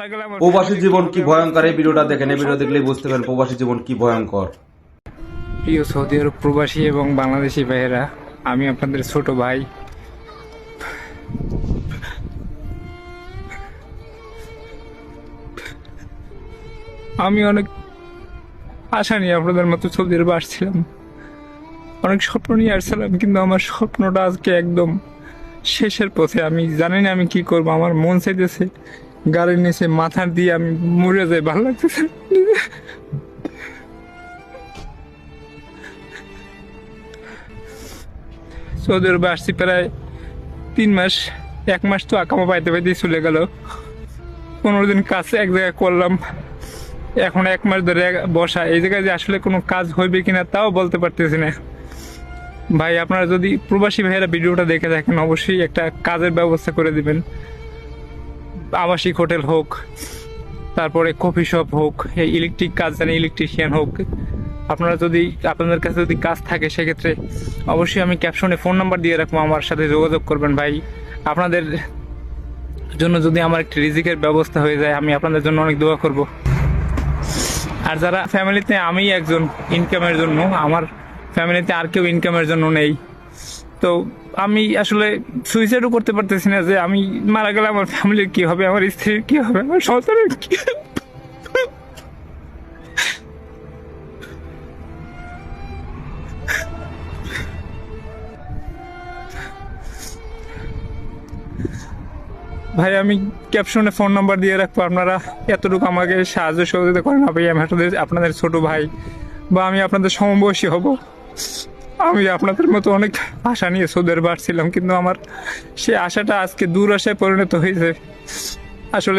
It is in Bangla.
প্রবাসী জীবন কি ভয়ঙ্কর, এই ভিডিওটা দেখেন। এই ভিডিও দেখলেই বুঝতে পারেন প্রবাসী জীবন কি ভয়ঙ্কর। প্রিয় সৌদি আরব প্রবাসী এবং বাংলাদেশি ভাইয়েরা, আমি আপনাদের ছোট ভাই। আমি অনেক আশা নিয়ে আপনাদের মতো সৌদি আরবে আসছিলাম, অনেক স্বপ্ন নিয়ে আসছিলাম, কিন্তু আমার স্বপ্নটা আজকে একদম শেষের পথে। আমি জানি না আমি কি করবো। আমার মন চাইতেছে গাড়ির নিচে মাথা দিয়ে আমি মরে যাই, ভালো লাগতেছে। সৌদি আরবে আসছি প্রায় 3 মাস। 1 মাস তো আকামা পাইতে পাইতেই চলে গেল। 15 দিন কাজ এক জায়গায় করলাম, এখন 1 মাস ধরে বসা। এই জায়গায় যে আসলে কোনো কাজ হইবে কিনা তাও বলতে পারতেছি না। ভাই, আপনারা যদি প্রবাসী ভাইয়েরা ভিডিওটা দেখে থাকেন, অবশ্যই একটা কাজের ব্যবস্থা করে দিবেন। আবাসিক হোটেল হোক, তারপরে কফি শপ হোক, ইলেকট্রিক কাজ জানি, ইলেকট্রিশিয়ান হোক। আপনারা যদি আপনাদের কাছে যদি কাজ থাকে, সেক্ষেত্রে অবশ্যই আমি ক্যাপশনে ফোন নাম্বার দিয়ে রাখবো, আমার সাথে যোগাযোগ করবেন। ভাই, আপনাদের জন্য যদি আমার একটি রিজিকের ব্যবস্থা হয়ে যায়, আমি আপনাদের জন্য অনেক দোয়া করব। আর যারা ফ্যামিলিতে, আমি একজন ইনকামের জন্য, আমার ফ্যামিলিতে আর কেউ ইনকামের জন্য নেই, তো আমি আসলে সুইসাইডও করতে পারতেছি না যে আমি মারা গেলে আমার ফ্যামিলির কি হবে, আমার স্ত্রীর কি হবে, আমার সন্তানের কি হবে। ভাই, আমি ক্যাপশনে ফোন নাম্বার দিয়ে রাখবো, আপনারা এতটুকু আমাকে সাহায্য সহযোগিতা করেন। ভাই, আমি আপনাদের ছোট ভাই, বা আমি আপনাদের সমবয়সী হব। আমি আপনাদের মতো অনেক আশা নিয়ে সৌদি আরবে আসছিলাম, কিন্তু আমার সেই আশাটা আজকে দূর আশায় পরিণত হয়েছে। আসলে